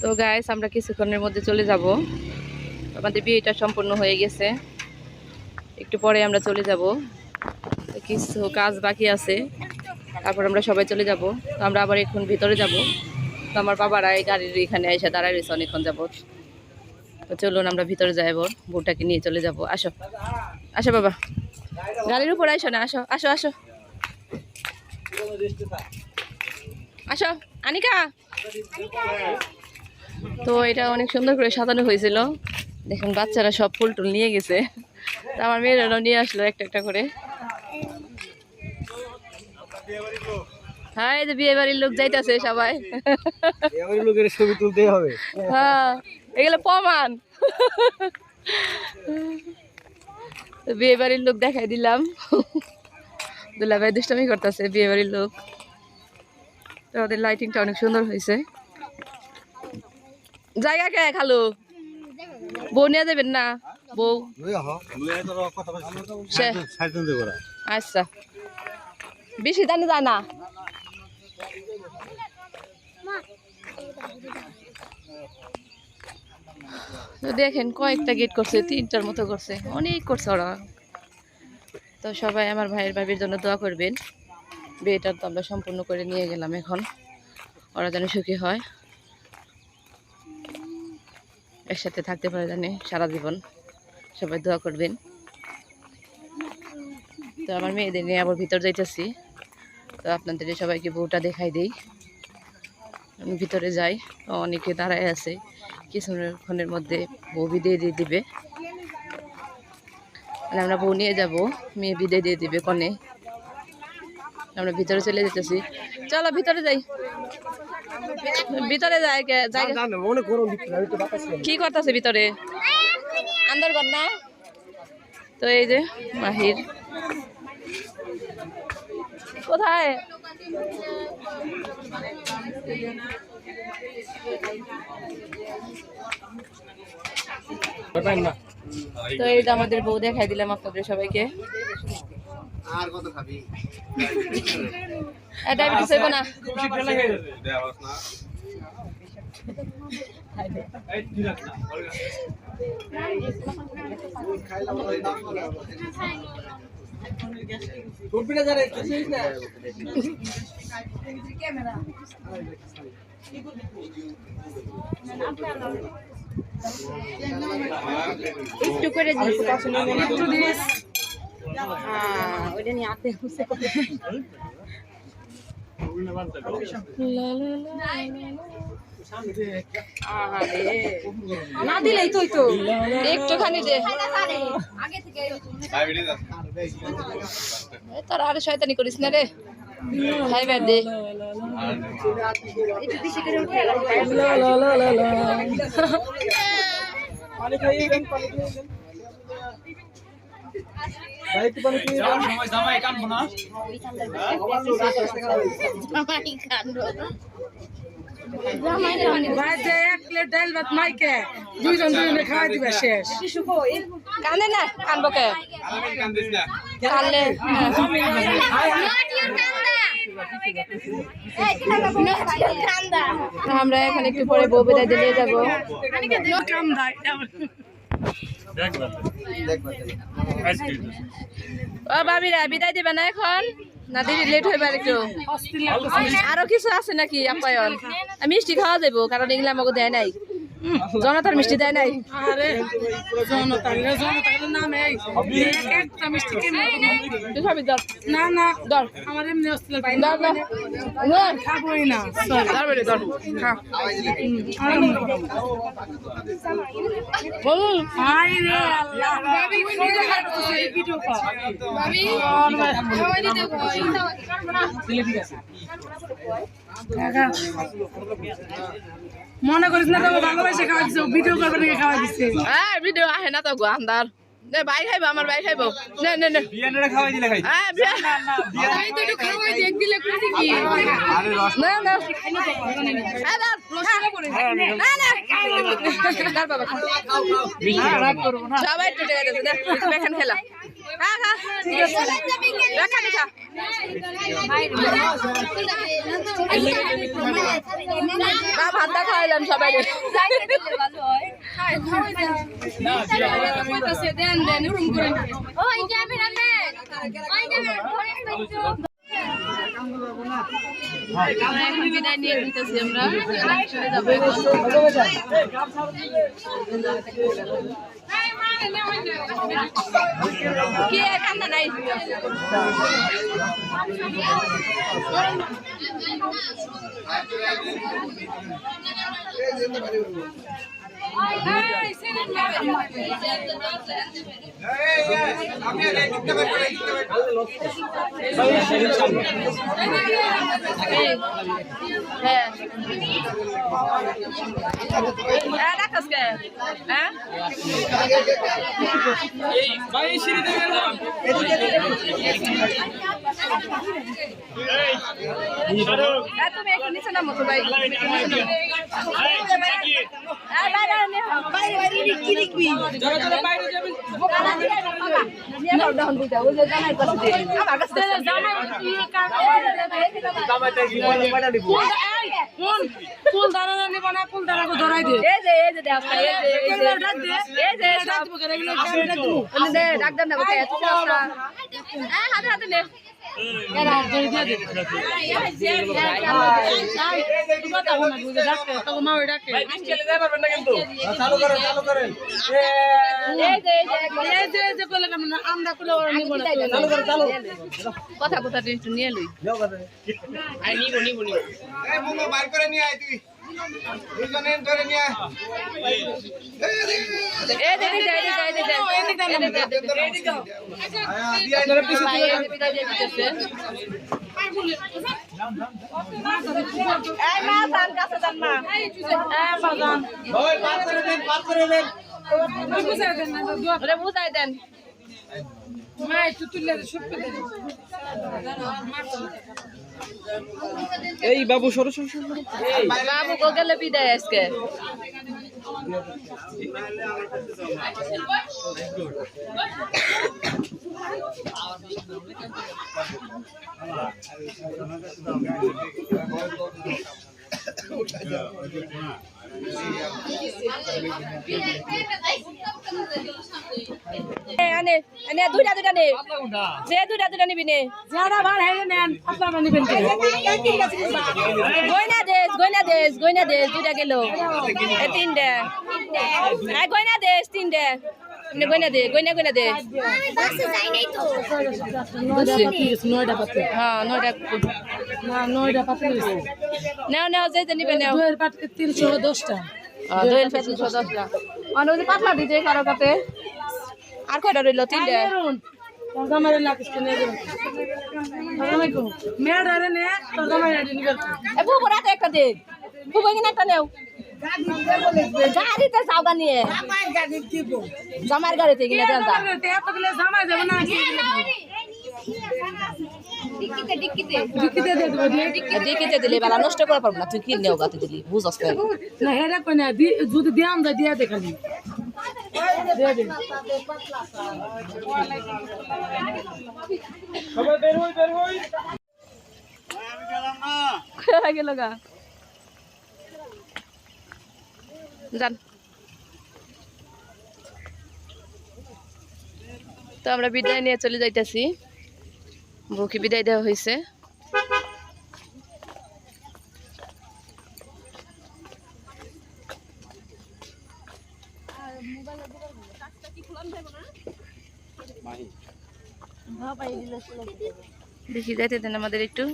তো গাইস আমরা কিছুক্ষণের মধ্যে চলে যাব। আমাদের বিয়েটা সম্পূর্ণ হয়ে গেছে, একটু পরে আমরা চলে যাব। কিছু কাজ বাকি আছে, তারপর আমরা সবাই চলে যাব। তো আমরা আবার এখন ভিতরে যাব। তো আমার বাবারা এই গাড়ির এখানে এসে দাঁড়ায় রয়েছে অনেকক্ষণ যাবত। তো চলুন আমরা ভিতরে যাইব, বউটাকে নিয়ে চলে যাব। আসো আসো বাবা, গাড়ির উপর আইসো না, আসো আসো আসো আসো আনিকা। তো এটা অনেক সুন্দর করে সাজানো হয়েছিল, দেখুন বাচ্চারা সব ফুল টুল নিয়ে গেছে। তো আমার মেয়েরাও নিয়ে আসলো একটা একটা করে। হ্যাঁ, এই যে বিয়ে বাড়ির লোক যাইতেছে সবাই। ছবি তুলতে হবে। হ্যাঁ, এগুলো প্রমাণ। বিয়ে বাড়ির লোক দেখাই দিলাম। দুলা ভাই দুষ্টামি করতেছে, বিয়ে বাড়ির লোক। তো ওদের লাইটিংটা অনেক সুন্দর হয়েছে। জায়গা কে খালু, বউ নিয়ে যাবেন না? বউ আচ্ছা, বেশি দানে যায় না। তো দেখেন কয়েকটা গেট করছে, 3টার মতো করছে, অনেক করছে ওরা। তো সবাই আমার ভাইয়ের ভাবির জন্য দোয়া করবেন। বিয়েটা তো আমরা সম্পূর্ণ করে নিয়ে গেলাম, এখন ওরা যেন সুখী হয়, একসাথে থাকতে পারে জানে সারা জীবন। সবাই দোয়া করবেন। তো আমার মেয়েদের নিয়ে আবার ভিতর যাইতেছি। তো আপনাদের সবাইকে বউটা দেখাই দিই। আমি ভিতরে যাই, অনেকে দাঁড়ায় আছে, কিছুক্ষণের মধ্যে বউ বিদায় দিয়ে দিবে। মানে আমরা বউ নিয়ে যাব, মেয়ে বিদায় দিয়ে দিবে কনে। আমরা ভিতরে চলে যেতেছি, চলো ভিতরে যাই। ভিতরে যাই, কি করতেছে ভিতরে? আন্দর কর না। তো এই যে মাহির কোথায়? তো এই যে আমাদের বউ দেখাই দিলাম আপনাদের সবাইকে। আর কত খাবি? ডায়াবেটিস হইব না? একটু করে দিস, একটু দিস। ওইটা নিয়ে আতে না দিলেই তুই তো একটুখানি দে। তোর আরে শয়তানি করিস না রে, খাইবার দে। এক প্লেট ডাল ভাত মাইকে দুইজন দুজনে খাওয়াই দিবে শেষ। কান্দে না, কানবো কে? কানলে আমরা এখন একটু পরে বউ বিদায় দিয়ে যাবো। ও ভাবিরা বিদায় দিবে না এখন? না দিদি লেট হইবার একটু? আরো কিছু আছে নাকি আপ্যায়ন? মিষ্টি খাওয়া যাবো, কারণ এগুলো আমাকে দেয় নাই, জনতার মিষ্টি দেয় নাই। তুই খাবি? ধর না না ধর আমার এমনি অস্থির ধর ধর খাবোই না। ধর বেরে ধর খা। বলুন মনে করিস না, তো ভালোবাসে খাওয়া দিচ্ছে, ভিডিও করবে নাকি খাওয়া দিচ্ছে। ভিডিও আহে না তো আন্দার নে ভাই খাইবো আমার ভাই খাইবো নে নে নে বিয়ানরা খাওয়াই দিলে খাই হ্যাঁ বিয়া ভাই তো একটু খাওয়াই দেখ দিলে খুশি কি আরে রস না না আরে রসটা করে না না দাঁড় বাবা রাগ করব না সবাই একটু টাকা দেবে দেখেন খেলা খা খা ঠিক আছে দেখা দেখা না ভাত দা খাইলাম সবাই দেন দেন রুম করে এখন বিদায় নিয়ে নিতেছি আমরা চলে যাবো কি কান্না নাই তুমি একটু নিচে নামো তো ভাই ফুল দানা নিব না ফুল দানা ধরাই দে ডাক দেন না হাতে হাতে নে কথা কথা একটু নিয়ে লই বার করে নিয়ে আয় তুই দুজনে ধরে নিয়ে আয় বুঝাই দেন এই বাবু সরো সরো বাবু গো গেলে বিদায় আজকে দুইটা দুইটা নে যে দুইটা নিবি নে যারা বার হেরে নেন আপনারা নেবেন গয়না দেশ দুইটা গেল তিনটা গয়না দেশ তিনটা গয়না দে গয়না দে নয়টা পাতে হ্যাঁ নয়টা না নয়টা পাতে নেও যে নিবে নেও দুয়ের পাতে 310টা দোয়েল ফেসল 10টা মানে পাতলা দিতে কারো কাতে আর কয়টা রইল তিনটা জামাইরে লাগিস কে নেবে আসসালামু মেয়ের আরে নে তো জামাইরে নিবে এ বুবু রাতে একটা দে বুবু কিনা একটা নেও গাড়িতে যাওগা নিয়ে আমার গাড়ি দিব জামার গাড়িতে কিনে দেন দা এত গুলো জামাই যাবে না ডিকিতে দে দেব ডিকিতে দিলে বেলা নষ্ট করে পারবো না তুই কি নেও গাতে দিলি বুঝছস না না হেডা কই না যদি দিয়াম যা দিয়া দে খালি দে দে সবাই বের হই আমি গেলাম না কই গেল গা যান তো আমরা বিদায় নিয়ে চলে যাইতেছি বউকে বিদায় দেওয়া হয়েছে দেখি যাইতে দেন আমাদের একটু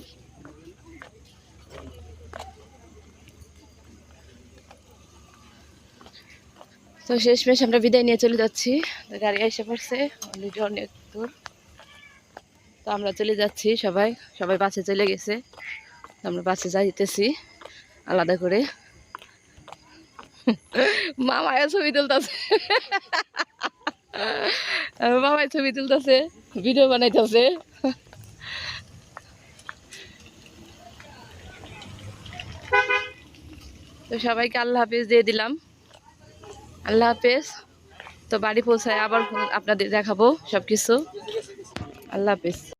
তো শেষমেশ আমরা বিদায় নিয়ে চলে যাচ্ছি গাড়ি এসে পড়ছে অলরেডি অনেক দূর তো আমরা চলে যাচ্ছি সবাই বাসে চলে গেছে আমরা বাসে যাইতেছি আলাদা করে মামায়া ছবি তুলতেছে বাবাই ছবি তুলতেছে, ভিডিও বানাইতেছে। তো সবাইকে আল্লাহ হাফেজ দিয়ে দিলাম। আল্লাহ হাফেজ। তো বাড়ি পৌঁছায় আবার আপনাদের দেখাবো সবকিছু। আল্লাহ হাফেজ।